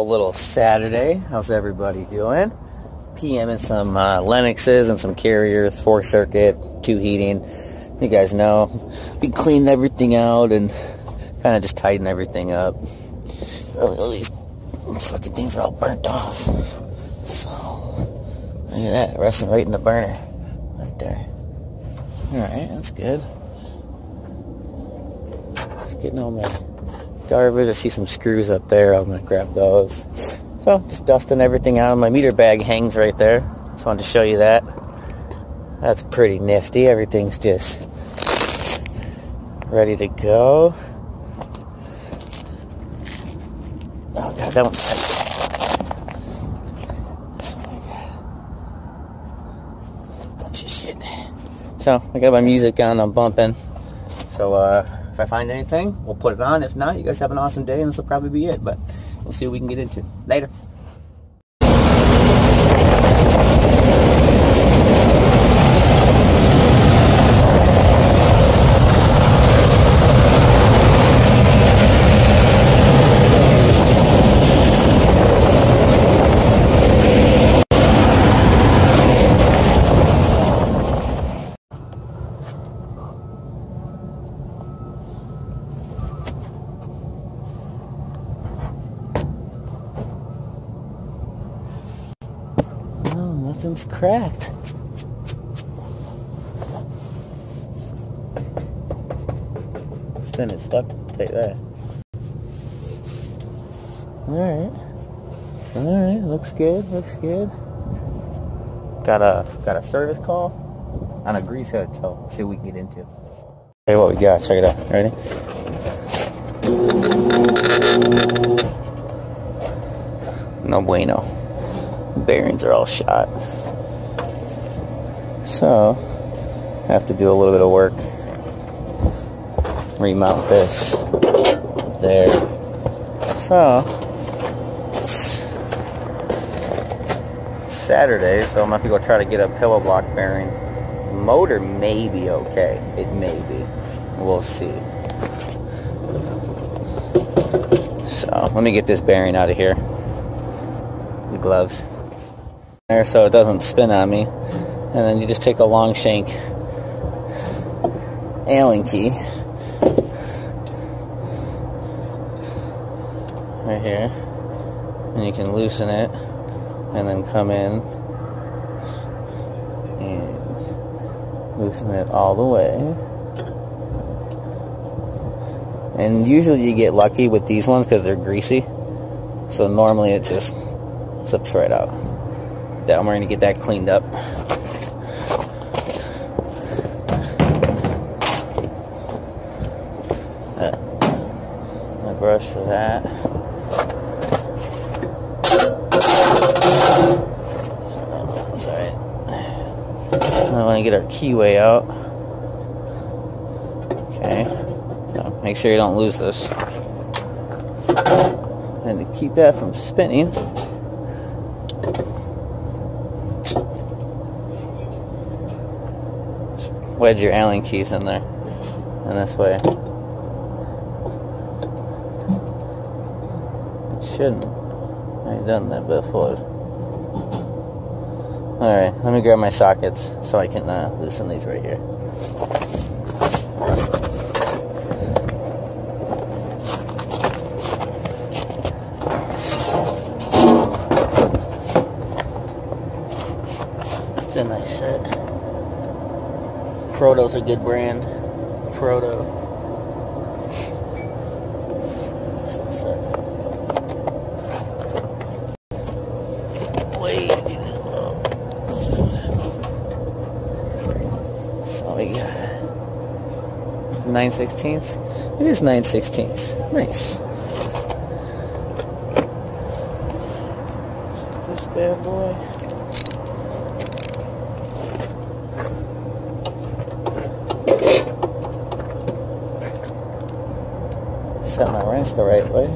A little Saturday. How's everybody doing? PM and some Lennoxes and some carriers, 4-circuit, 2 heating. You guys know, we cleaned everything out and kind of just tighten everything up. All these fucking things are all burnt off. So, look at that, resting right in the burner. Right there. Alright, that's good. Just getting all my garbage. I see some screws up there. I'm going to grab those. So, just dusting everything out. My meter bag hangs right there. Just wanted to show you that. That's pretty nifty. Everything's just ready to go. Oh god, that one's tight. Bunch of shit. So, I got my music on. I'm bumping. So, if I find anything, we'll put it on. If not, you guys have an awesome day, and this will probably be it. But we'll see what we can get into. Later. Nothing's cracked. Spin it stuck. Take that. Alright, looks good, Got a service call on a grease hood, so let's see what we can get into. Hey, what we got, check it out. Ready? No bueno. Bearings are all shot. So, I have to do a little bit of work. Remount this there. So, it's Saturday, so I'm gonna have to go try to get a pillow block bearing. The motor may be okay. It may be. We'll see. So, let me get this bearing out of here. The gloves. There, so it doesn't spin on me, and then you just take a long shank Allen key right here, and you can loosen it and then come in and loosen it all the way. And usually you get lucky with these ones because they're greasy, so normally it just slips right out. We're going to get that cleaned up. My brush for that. That's alright. I want to get our keyway out. Okay. So make sure you don't lose this. And to keep that from spinning, wedge your Allen keys in there, and this way it shouldn't. I've done that before. Alright, let me grab my sockets so I can loosen these right here. It's a nice set. Proto's a good brand. Proto. Wait. So we got 9/16. It is 9/16. Nice. This bad boy. Set my wrench the right way.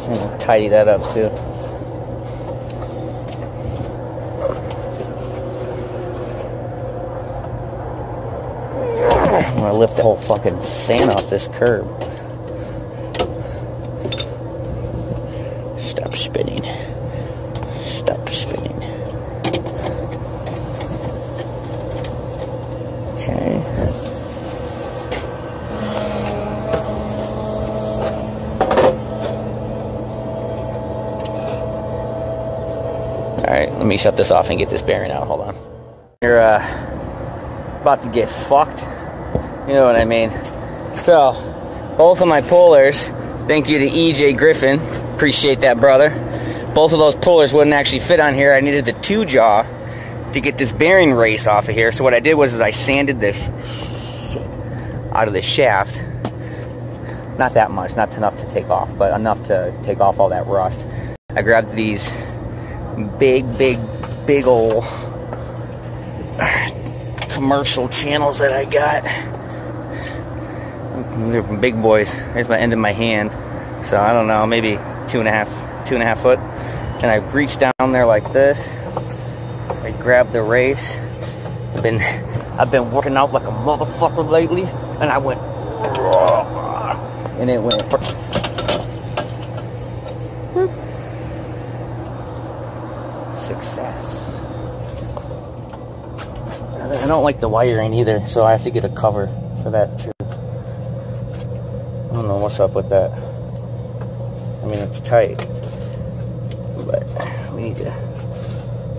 I'm gonna tidy that up too. lift the whole fucking fan off this curb. Stop spinning. Stop spinning. Okay. Alright, let me shut this off and get this bearing out. Hold on. You're about to get fucked. You know what I mean? So, both of my pullers, thank you to EJ Griffin. Appreciate that, brother. Both of those pullers wouldn't actually fit on here. I needed the 2-jaw to get this bearing race off of here. So what I did was I sanded this out of the shaft. Not that much, not enough to take off, but enough to take off all that rust. I grabbed these big old commercial channels that I got. They're big boys. Here's my end of my hand. So I don't know, maybe 2.5 foot. And I reached down there like this. I grabbed the race. I've been working out like a motherfucker lately, and I went, and it went. Success. I don't like the wiring either, so I have to get a cover for that too. I don't know what's up with that. I mean, it's tight, but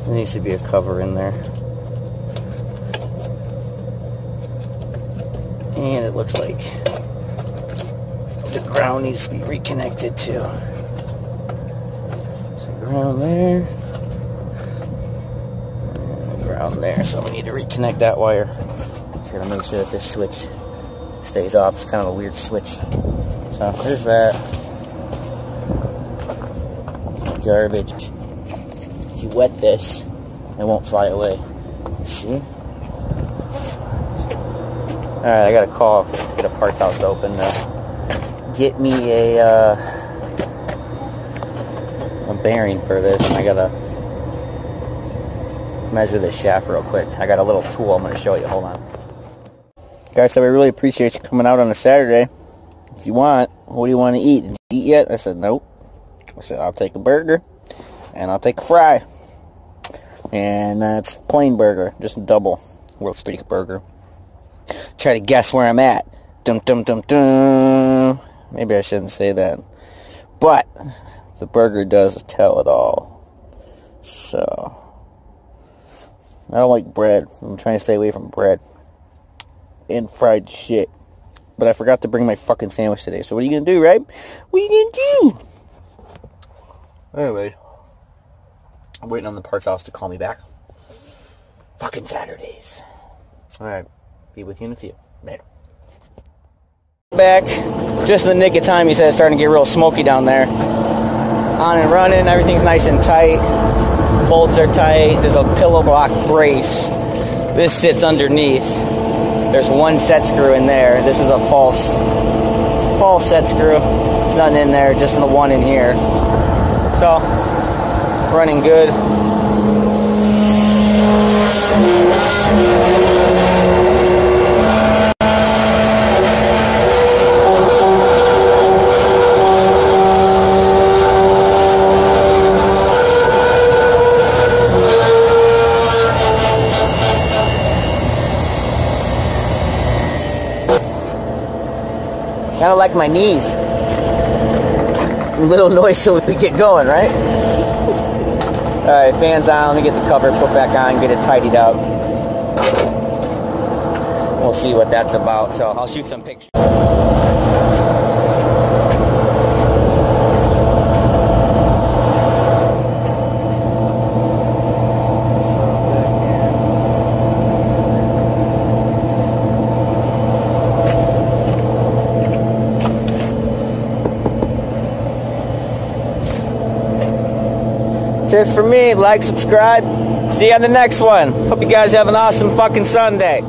there needs to be a cover in there. And it looks like the ground needs to be reconnected too. So ground there. And ground there. So we need to reconnect that wire. Just gotta make sure that this switch stays off. It's kind of a weird switch. So there's that. Garbage. If you wet this, it won't fly away. See? Alright, I gotta call, get a parts house to open to get me a bearing for this, and I gotta measure this shaft real quick. I got a little tool I'm gonna show you. Hold on. Guys, so we really appreciate you coming out on a Saturday. If you want, what do you want to eat? Did you eat yet? I said, nope. I said, I'll take a burger, and I'll take a fry. And that's plain burger, just a double world steak burger. Try to guess where I'm at. Dum dum dum dum. Maybe I shouldn't say that. But the burger does tell it all. So I don't like bread. I'm trying to stay away from bread and fried shit. But I forgot to bring my fucking sandwich today. So what are you gonna do, right? What are you gonna do? Anyways, I'm waiting on the parts house to call me back. Fucking Saturdays. Alright. Be with you in a few. Later. Back. Just in the nick of time, he said it's starting to get real smoky down there. On and running. Everything's nice and tight. Bolts are tight. There's a pillow block brace. This sits underneath. There's one set screw in there. This is a false set screw. There's nothing in there, just in the one in here. So, running good. Kind of like my knees. A little noise so we get going, right? Alright, fans on. Let me get the cover put back on, get it tidied up. We'll see what that's about. So I'll shoot some pictures. That's it for me. Like, subscribe. See you on the next one. Hope you guys have an awesome fucking Sunday.